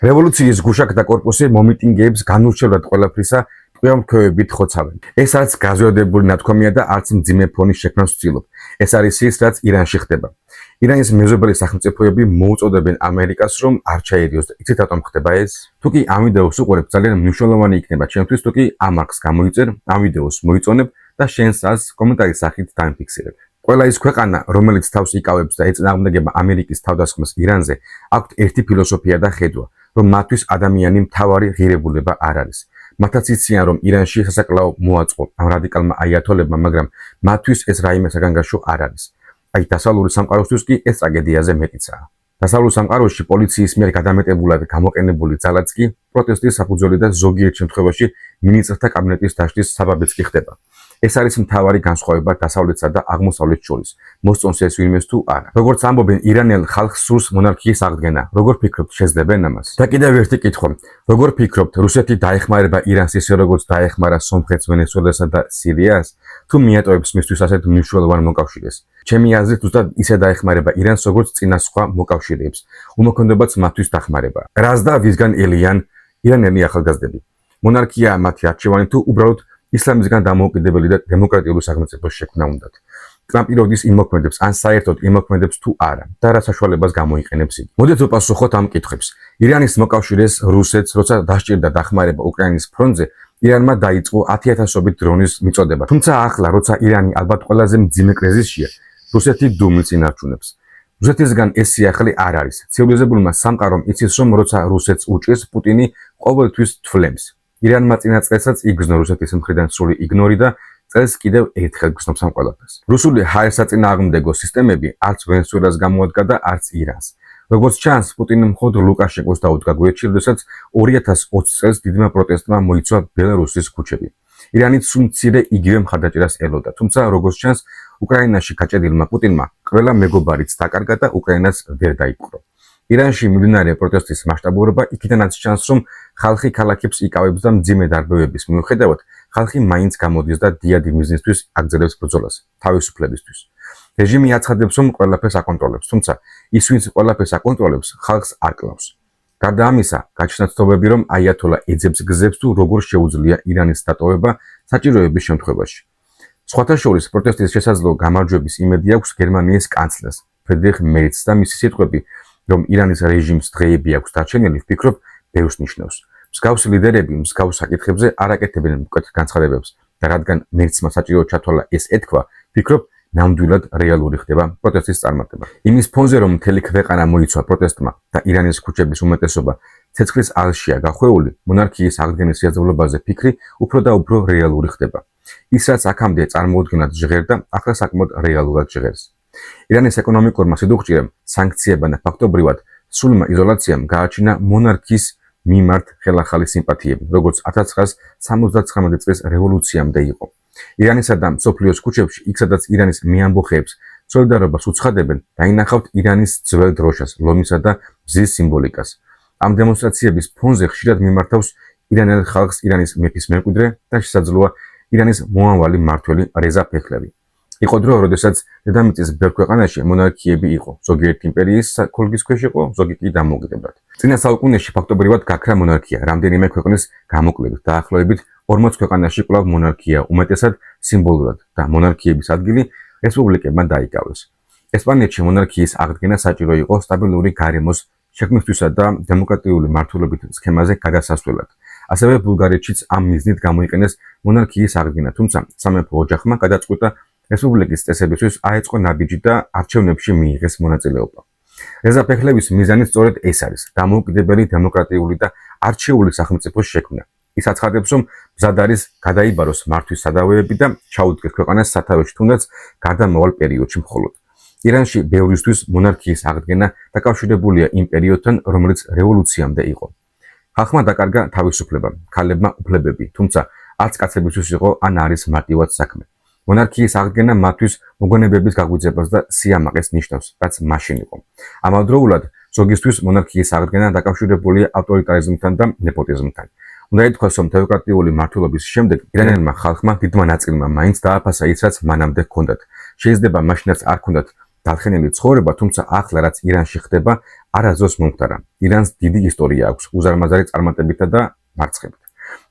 რევოლუციის გუშაკთა კორპუსი მომიტინგეებს განურჩევლად ყველაფრისა ტყვიამრქვევებით ხოცავენ. ეს არც გაზიარებული ნათქვამია და არც მძიმე ფონის შექმნას ვცდილობ. ეს არის ის, რაც ირანში ხდება. ირანის მეზობელი სახელმწიფოები მოუწოდებენ ამერიკას, რომ არ ჩაერიოს და იცით რატომ ხდება ეს? თუ კი ამ ვიდეოს უყურებ, ძალიან მნიშვნელოვანი იქნება ჩემთვის, თუ კი ამ არხს გამოიწერ, ამ ვიდეოს მოიწონებ და შენს აზრს კომენტარის სახით დაინფიქსირებ. ყველა ის ქვეყანა, რომელიც თავს იკავებს და ეწინააღმდეგება ამერიკის თავდასხმას ირანზე, აქვთ ერთი ფილოსოფია და ხედვა, რომ მათთვის ადამიანი მთავარი ღირებულება არ არის. მათაც იციან, რომ ირანში სასაკლაო მოაწყო ამ რადიკალმა აიათოლებმა, მაგრამ მათთვის ეს რაიმე საგანგაშო არ არის. აი, დასავლური სამყაროსთვის კი ეს ტრაგედიაზე მეტიცაა. დასავლურ სამყაროში პოლიციის მიერ გადამეტებულად გამოყენებული ძალაც კი პროტესტის საფუძველი და ზოგიერთ შემთხვევაში მინისტრთა კაბინეტის დაშლის საბაბიც კი ხდება. ეს არის მთავარი განსხვავება დასავლეთსა და აღმოსავლეთს შორის. მოსწონს ეს ვინმეს თუ არა. როგორც ამბობენ, ირანელ ხალხს სურს მონარქიის აღდგენა. როგორ ფიქრობთ, შესძლებენ ამას? და კიდევ ერთი კითხვა. როგორ ფიქრობთ, რუსეთი დაეხმარება ირანს ისე როგორც დაეხმარა სომხეთს, ვენესუელასა და სირიას? თუ მიატოვებს მისთვის ასეთ მნიშვნელოვან მოკავშირეს? ჩემი აზრით, ზუსტად ისე დაეხმარება ირანს, როგორც წინა სხვა მოკავშირეებს. უმოქმედებაც მათთვის დახმარება. რას და ვისგან ელიან ირანელი ახალგაზრდები? მონარქია მათი არჩევანი თუ უბრალოდ ისლამისგან დამოუკიდებელი და დემოკრატიული სახელმწიფოს შექმნა უნდათ? ტრამპი როდის იმოქმედებს, ან საერთოდ იმოქმედებს თუ არა და რა საშუალებას გამოიყენებს იგი? მოდით ვპასუხოთ ამ კითხვებს. ირანის მოკავშირეს რუსეთს, როცა დასჭირდა დახმარება უკრაინის ფრონტზე, ირანმა დაიწყო 10,000-ობით დრონის მიწოდება. თუმცა ახლა, როცა ირანი ალბათ ყველაზე მძიმე კრიზისშია, რუსეთი დუმილს ინარჩუნებს. რუსეთისგან ეს სიახლე არ არის. ცივილიზებულმა სამყარომ იცის, რომ როცა რუსეთს უჭირს, პუტინი ყოველთვის თვლემს. ირანმა წინა წელსაც იგრძნო რუსეთის მხრიდან სრული იგნორი და წელს კიდევ ერთხელ გრძნობს ამ ყველაფერს. რუსული ჰაერსაწინააღმდეგო სისტემები არც ვენესუელას გამოადგა და არც ირანს. როგორც ჩანს, პუტინი მხოლოდ ლუკაშენკოს დაუდგა გვერდში, როდესაც 2020 წელს დიდმა პროტესტმა მოიცვა ბელარუსის ქუჩები. ირანიც სულ მცირე იგივე მხარდაჭერას ელოდა, თუმცა როგორც ჩანს, უკრაინაში გაჭედილმა პუტინმა ყველა მეგობარიც დაკარგა და უკრაინას ვერ დაიპყრო. ირანში მიმდინარე პროტესტის მასშტაბურობა იქიდანაც ჩანს, რომ ხალხი ქალაქებს იკავებს და მძიმე დარბევების მიუხედავად, ხალხი მაინც გამოდის და დიადი მიზნისთვის აგრძელებს ბრძოლას, თავისუფლებისთვის. რეჟიმი აცხადებს, რომ ყველაფერს აკონტროლებს, თუმცა ის, ვინც ყველაფერს აკონტროლებს, ხალხს არ კლავს. გარდა ამისა, გაჩნდა ცნობები, რომ აიათოლა ეძებს გზებს თუ როგორ შეუძლია ირანის დატოვება საჭიროების შემთხვევაში. სხვათა შორის, პროტესტის შესაძლო გამარჯვების იმედი აქვს გერმანიის კანცლერს, ფრიდრიხ მერცს და მისი სიტყვები, რომ ირანის რეჟიმს დღეები აქვს დარჩენილი, ვფიქრობ, ბევრს ნიშნავს. მსგავსი ლიდერები მსგავს საკითხებზე არ აკეთებენ მკვეთ განცხადებებს და რადგან მერცმა საჭირო ჩათვალა ეს ეთქვა, ვფიქრობ, ნამდვილად რეალური ხდება პროტესტის წარმატება. იმის ფონზე, რომ მთელი ქვეყანა მოიცვა პროტესტმა და ირანის ქუჩების უმეტესობა ცეცხლის ალშია გახვეული, მონარქიის აღდგენის შესაძლებლობაზე ფიქრი უფრო და უფრო რეალური ხდება. ის, რაც აქამდე წარმოუდგენლად ჟღერდა, ახლა საკმაოდ რეალურად ჟღერს. ირანის ეკონომიკურმა სიდუხჭირემ, სანქციებმა და ფაქტობრივად სრულმა იზოლაციამ გააჩინა მონარქიის მიმართ ხელახალი სიმპათიები, როგორც 1979 წლის რევოლუციამდე იყო. ირანისა და მსოფლიოს ქუჩებში, იქ სადაც ირანის მეამბოხეებს სოლიდარობას უცხადებენ, დაინახავთ ირანის ძველ დროშას, ლომისა და მზის სიმბოლიკას. ამ დემონსტრაციების ფონზე ხშირად მიმართავს ირანელ ხალხს ირანის მეფის მემკვიდრე და შესაძლოა ირანის მომავალი მმართველი რეზა ფეხლევი. იყო დრო, როდესაც დედამიწის ბევრ ქვეყანაში მონარქიები იყო. ზოგიერთი იმპერიის ქოლგის ქვეშ იყო, ზოგი კი დამოუკიდებლად. წინა საუკუნეში ფაქტობრივად გაქრა მონარქია, რამდენიმე ქვეყნის გამოკლებით, დაახლოებით 40 ქვეყანაში კვლავ მონარქია, უმეტესად სიმბოლურად და მონარქიების ადგილი რესპუბლიკებმა დაიკავეს. ესპანეთში მონარქიის აღდგენა საჭირო იყო სტაბილური გარემოს შექმნისთვისა და დემოკრატიული მმართველობით სქემაზე გადასასვლელად. ასევე ბულგარეთშიც ამ მიზნით გამოიყენეს მონარქიის აღდგენა, თუმცა სამეფო ოჯახმა გადაწყვიტა რესპუბლიკის წესებისთვის აეწყო ნაბიჯი და არჩევნებში მიიღეს მონაწილეობა. რეზა ფეხლევის მიზანი სწორედ ეს არის, დამოუკიდებელი დემოკრატიული და არჩეული სახელმწიფოს შექმნა. ის აცხადებს, რომ მზად არის გადაიბაროს მართვის სადავეები და ჩაუდგეს ქვეყანას სათავეში, თუნდაც გარდამავალ პერიოდში მხოლოდ. ირანში ბევრისთვის მონარქიის აღდგენა დაკავშირებულია იმ პერიოდთან, რომელიც რევოლუციამდე იყო. ხალხმა დაკარგა თავისუფლება, ქალებმა უფლებები, თუმცა არც კაცებისთვის იყო ან არის მარტივად საქმე. მონარქიის აღდგენა მათთვის მოგონებების გაგვიძებას და სიამაყეს ნიშნავს, რაც მაშინ იყო. ამავდროულად, ზოგისთვის მონარქიის აღდგენა დაკავშირებულია ავტორიტარიზმთან და ნეპოტიზმთან. უნდა ითქვას, რომ დემოკრატიული მმართველობის შემდეგ ირანელმა ხალხმა დიდმა ნაწილმა მაინც დააფასა ის, რაც მანამდე ჰქონდათ. შეიძლება მაშინაც არ ჰქონდათ დახენილი ცხოვრება, თუმცა ახლა რაც ირანში ხდება, არასდროს მომხდარა. ირანს დიდი ისტორია აქვს, უზარმაზარი წარმატებითა და მარცხებით.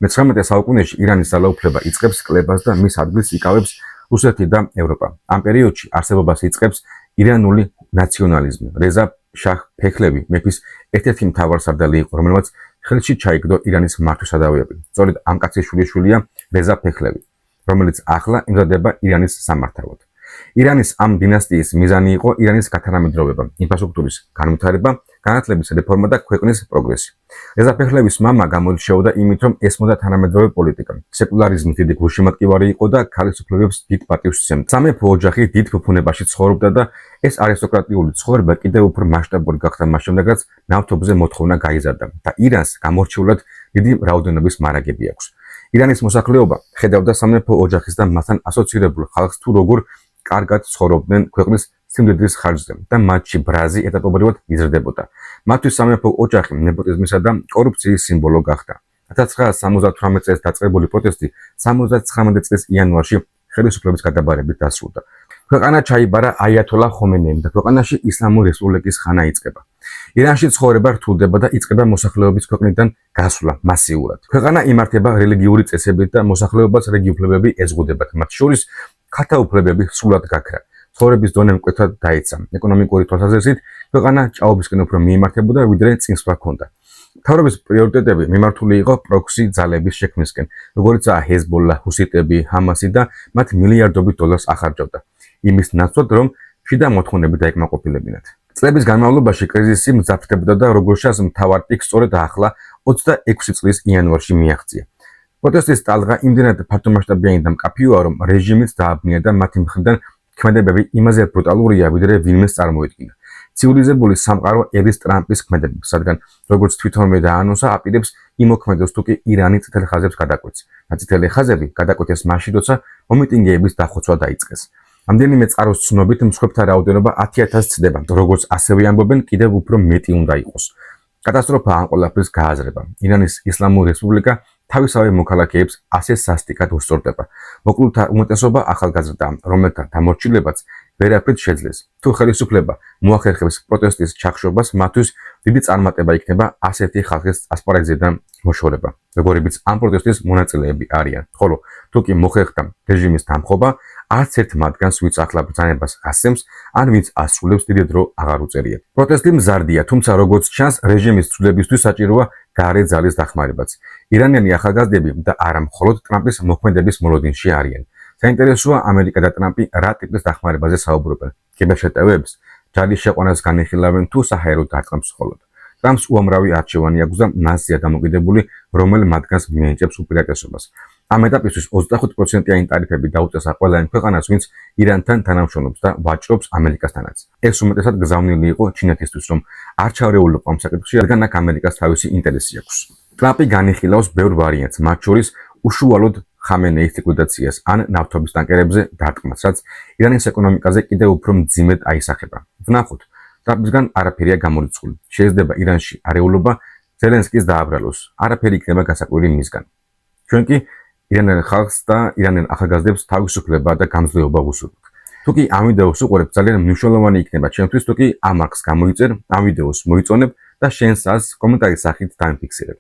მე-19 საუკუნეში ირანის ძალაუფლება იწყებს კლებას და მის ადგილს იკავებს რუსეთი და ევროპა. ამ პერიოდში არსებობას იწყებს ირანული ნაციონალიზმი. რეზა შაჰ ფეჰლევი მეფის ერთ-ერთი მთავარსარდალი იყო, რომელმაც ხელში ჩაიგდო ირანის მართვისადავეები. სწორედ ამ კაცის შვილიშვილია რეზა ფეჰლევი, რომელიც ახლა იმზადება ირანის სამართავად. ირანის ამ დინასტიის მიზანი იყო ირანის გათანამედროვება, ინფრასტრუქტურის განვითარება, განათლების რეფორმა და ქვეყნის პროგრესი. რეზა ფეჰლევის მამა გამოირჩეოდა იმით, რომ ესმოდა თანამედროვე პოლიტიკა. სეკულარიზმის დიდი გულშემატკივარი იყო და ქალის უფლებებს დიდ პატივს სცემდა. სამეფო ოჯახი დიდ ფუფუნებაში ცხოვრობდა და ეს არისტოკრატიული ცხოვრება კიდევ უფრო მასშტაბური გახდა მას შემდეგ, რაც ნავთობზე მოთხოვნა გაიზარდა და ირანს გამორჩეულად დიდი რაოდენობის მარაგები აქვს. ირანის მოსახლეობა ხედავდა სამეფო ოჯახის და მასთან ასოცირებულ ხალხს თუ როგორ კარგად ცხოვრობდნენ ქვეყნის სიმდიდრის ხარჯზე და მათში ბრაზი ეტაპობრივად იზრდებოდა. მათთვის სამეფო ოჯახი ნეპოტიზმისა და კორუფციის სიმბოლო გახდა. 1978 წელს დაწყებული პროტესტი 79 წლის იანვარში ხელისუფლების გადაბარებით დასრულდა. ქვეყანა ჩაიბარა აიათოლა ხომენეიმ და ქვეყანაში ისლამური რესპუბლიკის ხანა იწყება. ირანში ცხოვრება რთულდება და იწყება მოსახლეობის ქვეყნიდან გასვლა მასიურად. ქვეყანა იმართება რელიგიური წესებით და მოსახლეობას რელიგიური უფლებები ეზღუდებათ, მათ შორის ქათა უფლებები სრულად გაქრა. ცხოვრების დონე მკვეთრად დაეცა. ეკონომიკური თვალსაზრისით ქვეყანა ჭაობისკენ უფრო მიემართებოდა, ვიდრე წინსვლა ჰქონდა. მთავრობის პრიორიტეტები მიმართული იყო პროქსი ძალების შექმნისკენ, როგორიცაა ჰეზბოლა, ჰუსიტები, ჰამასი და მათ მილიარდობით დოლარს ახარჯავდა. იმის ნაცვლად, რომ შიდა მოთხოვნები დაეკმაყოფილებინათ. წლების განმავლობაში კრიზისი მძაფრდებოდა და როგორც ჩანს, მთავარ პიკს სწორედ ახლა 26 წლის იანვარში მიაღწია. პროტესტის ტალღა იმდენად ფართომასშტაბიანი და მკაფიოა, რომ რეჟიმიც დააბნია და მათი მხრიდან ქმედებები იმაზე ბრუტალურია, ვიდრე ვინმეს წარმოედგინა. ცივილიზებული სამყარო ერის ტრამპის ქმედებებს, რადგან როგორც თვითონვე დაანონსა, აპირებს იმოქმედოს თუ კი ირანი წითელ ხაზებს გადაკვეთს. და წითელი ხაზები გადაკვეთეს მაშინ, როცა მომიტინგეების დახოცვა დაიწყეს. ამდენიმე წყაროს ცნობით მსხვერპლთა რაოდენობა 10,000 ცდება, როგორც ასევე ამბობენ, კიდევ უფრო მეტი უნდა იყოს. კატასტროფა ამ ყველაფრის გააზრება. ირანის ისლამური რესპუბლიკა თავისავე მოქალაქეებს ასე სასტიკად უსწორდება. მოკლულთა უმეტესობა ახალგაზრდაა, რომელთა დამორჩილებაც ვერაფრით შეძლეს. თუ ხელისუფლება მოახერხებს პროტესტის ჩახშობას, მათთვის დიდი წარმატება იქნება ასეთი ხალხის ასპარეზიდან მოშორება, როგორებიც ამ პროტესტის მონაწილეები არიან. ხოლო თუ კი მოხერხდა რეჟიმის დამხობა, არც ერთ მათგანს, ვინც ახლა ბრძანებას ასცემს, ან ვინც ასრულებს, დიდი დრო აღარ უწერია. პროტესტი მზარდია, თუმცა როგორც ჩანს, რეჟიმის ცვლილებისთვის საჭიროა გარე ძალის დახმარებაც. ირანელი ახალგაზრდები და არა მხოლოდ ტრამპის მოქმედების მოლოდინში არიან. საინტერესოა ამერიკა და ტრამპი რა ტიპის დახმარებაზე საუბრობენ. კიბერშეტევებს, ჯარის შეყვანას განიხილავენ თუ საჰაერო დარტყმას მხოლოდ. ტრამპს უამრავი არჩევანი აქვს და მასზეა დამოკიდებული, რომელ მათგანს მიენიჭებს უპირატესობას. ამ ეტაპისთვის 25%-იანი ტარიფები დაუწესა ყველა იმ ქვეყანას, ვინც ირანთან თანამშრომლობს და ვაჭრობს ამერიკასთანაც. ეს უმეტესად გზავნილი იყო ჩინეთისთვის, რომ არ ჩარეულიყო ამ საკითხში, რადგან აქ ამერიკას თავისი ინტერესი აქვს. ტრამპი განიხილავს ბევრ ვარიანტს, მათ შორის უშუალოდ ხამენეის ლიკვიდაციას ან ნავთობის ტანკერებზე დარტყმას, რაც ირანის ეკონომიკაზე კიდევ უფრო მძიმედ აისახება. ვნახოთ, ტრამპისგან არაფერია გამორიცხული. შეიძლება ირანში არეულობა ზელენსკის დააბრალოს. არაფერი იქნება გასაკვირი მისგან. ჩვენ კი ირანელ ხალხს და ირანელ ახალგაზრდებს თავისუფლება და გამძლეობა ვუსურვებთ. თუ კი ამ ვიდეოს უყურებ, ძალიან მნიშვნელოვანი იქნება ჩემთვის, თუ კი ამ არხს გამოიწერ, ამ ვიდეოს მოიწონებ და შენს აზრს კომენტარის სახით დამიფიქსირებ.